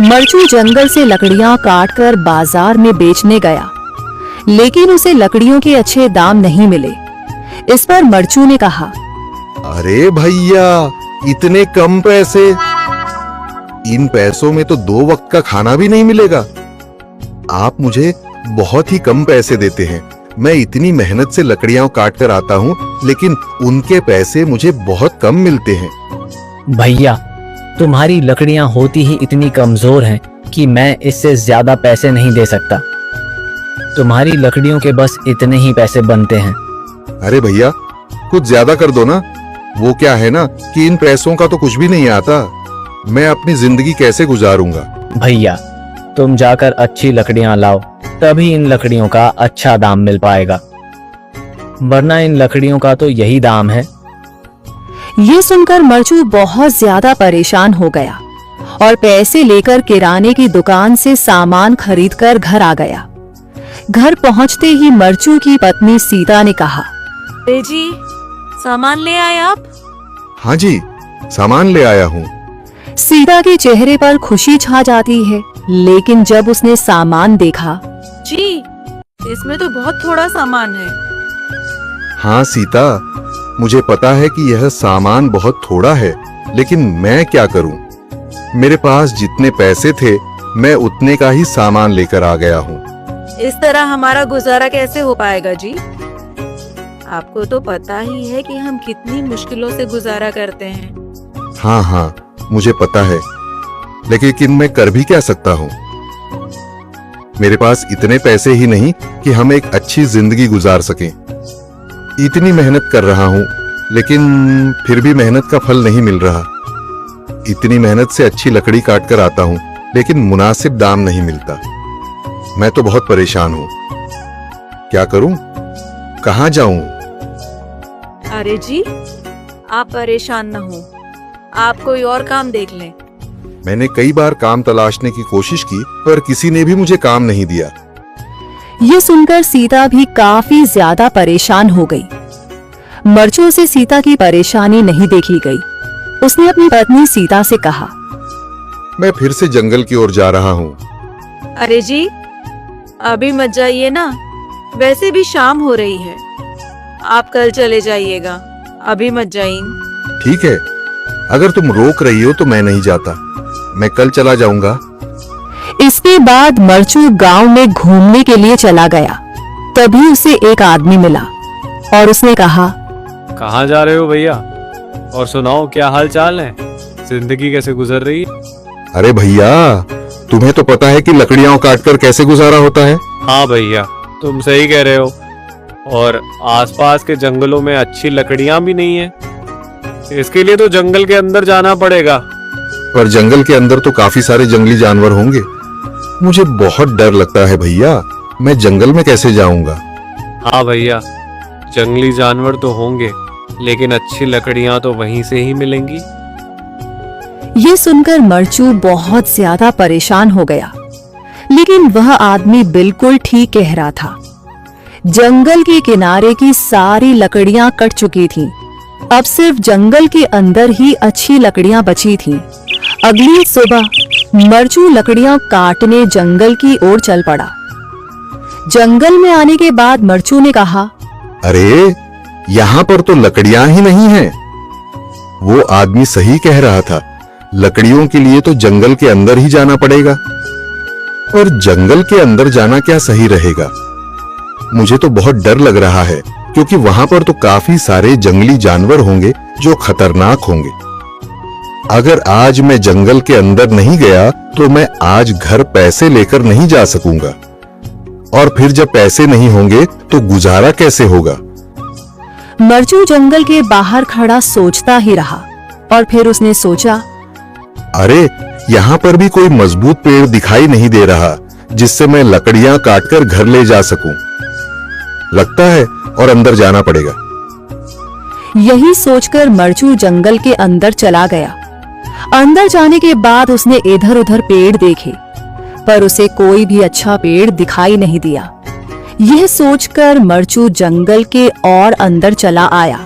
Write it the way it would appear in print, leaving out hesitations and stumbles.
मरचू जंगल से लकड़ियां काटकर बाजार में बेचने गया, लेकिन उसे लकड़ियों के अच्छे दाम नहीं मिले। इस पर मरचू ने कहा, अरे भैया, इतने कम पैसे, इन पैसों में तो 2 वक्त का खाना भी नहीं मिलेगा। आप मुझे बहुत ही कम पैसे देते हैं। मैं इतनी मेहनत से लकड़ियां काट कर आता हूँ, लेकिन उनके पैसे मुझे बहुत कम मिलते हैं। भैया, तुम्हारी लकड़ियां होती ही इतनी कमजोर हैं कि मैं इससे ज्यादा पैसे नहीं दे सकता। तुम्हारी लकड़ियों के बस इतने ही पैसे बनते हैं। अरे भैया, कुछ ज्यादा कर दो ना। वो क्या है ना कि इन पैसों का तो कुछ भी नहीं आता। मैं अपनी जिंदगी कैसे गुजारूंगा? भैया, तुम जाकर अच्छी लकड़ियां लाओ, तभी इन लकड़ियों का अच्छा दाम मिल पाएगा, वरना इन लकड़ियों का तो यही दाम है। ये सुनकर मरचू बहुत ज्यादा परेशान हो गया और पैसे लेकर किराने की दुकान से सामान खरीदकर घर आ गया। घर पहुंचते ही मरचू की पत्नी सीता ने कहा, अरे जी, सामान ले आए आप? हाँ जी, सामान ले आया हूँ। सीता के चेहरे पर खुशी छा जाती है, लेकिन जब उसने सामान देखा, जी, इसमें तो बहुत थोड़ा सामान है। हाँ सीता, मुझे पता है कि यह सामान बहुत थोड़ा है, लेकिन मैं क्या करूं? मेरे पास जितने पैसे थे, मैं उतने का ही सामान लेकर आ गया हूँ। इस तरह हमारा गुजारा कैसे हो पाएगा जी? आपको तो पता ही है कि हम कितनी मुश्किलों से गुजारा करते हैं। हाँ हाँ, मुझे पता है, लेकिन मैं कर भी क्या सकता हूँ? मेरे पास इतने पैसे ही नहीं कि हम एक अच्छी जिंदगी गुजार सकें। इतनी मेहनत कर रहा हूँ, लेकिन फिर भी मेहनत का फल नहीं मिल रहा। इतनी मेहनत से अच्छी लकड़ी काट कर आता हूँ, लेकिन मुनासिब दाम नहीं मिलता। मैं तो बहुत परेशान हूँ। क्या करूँ? कहाँ जाऊँ? अरे जी, आप परेशान न हो, आप कोई और काम देख लें। मैंने कई बार काम तलाशने की कोशिश की, पर किसी ने भी मुझे काम नहीं दिया। ये सुनकर सीता भी काफी ज्यादा परेशान हो गई। मरचू से सीता की परेशानी नहीं देखी गई। उसने अपनी पत्नी सीता से कहा, मैं फिर से जंगल की ओर जा रहा हूँ। अरे जी, अभी मत जाइए ना, वैसे भी शाम हो रही है। आप कल चले जाइएगा, अभी मत जाइए। ठीक है, अगर तुम रोक रही हो तो मैं नहीं जाता। मैं कल चला जाऊंगा। इसके बाद मरचू गांव में घूमने के लिए चला गया। तभी उसे एक आदमी मिला और उसने कहा, कहाँ जा रहे हो भैया? और सुनाओ, क्या हाल चाल है? जिंदगी कैसे गुजर रही है? अरे भैया, तुम्हें तो पता है कि लकड़ियां काटकर कैसे गुजारा होता है। हाँ भैया, तुम सही कह रहे हो। और आसपास के जंगलों में अच्छी लकड़ियां भी नहीं है। इसके लिए तो जंगल के अंदर जाना पड़ेगा। पर जंगल के अंदर तो काफी सारे जंगली जानवर होंगे। मुझे बहुत डर लगता है भैया, मैं जंगल में कैसे जाऊंगा? हाँ भैया, जंगली जानवर तो होंगे, लेकिन अच्छी लकड़ियां तो वहीं से ही मिलेंगी। ये सुनकर मरचू बहुत ज्यादा परेशान हो गया, लेकिन वह आदमी बिल्कुल ठीक कह रहा था। जंगल के किनारे की सारी लकड़ियां कट चुकी थीं। अब सिर्फ जंगल के अंदर ही अच्छी लकड़ियां बची थीं। अगली सुबह मरचू लकड़ियां काटने जंगल की ओर चल पड़ा। जंगल में आने के बाद मरचू ने कहा, अरे, यहाँ पर तो लकड़ियां ही नहीं हैं। वो आदमी सही कह रहा था, लकड़ियों के लिए तो जंगल के अंदर ही जाना पड़ेगा। और जंगल के अंदर जाना क्या सही रहेगा? मुझे तो बहुत डर लग रहा है, क्योंकि वहां पर तो काफी सारे जंगली जानवर होंगे जो खतरनाक होंगे। अगर आज मैं जंगल के अंदर नहीं गया तो मैं आज घर पैसे लेकर नहीं जा सकूंगा, और फिर जब पैसे नहीं होंगे तो गुजारा कैसे होगा? मरचू जंगल के बाहर खड़ा सोचता ही रहा और फिर उसने सोचा, अरे, यहाँ पर भी कोई मजबूत पेड़ दिखाई नहीं दे रहा जिससे मैं लकड़ियां काटकर घर ले जा सकूं। लगता है और अंदर जाना पड़ेगा। यही सोचकर मरचू जंगल के अंदर चला गया। अंदर जाने के बाद उसने इधर उधर पेड़ देखे, पर उसे कोई भी अच्छा पेड़ दिखाई नहीं दिया। यह सोचकर मरचू जंगल के और अंदर चला आया।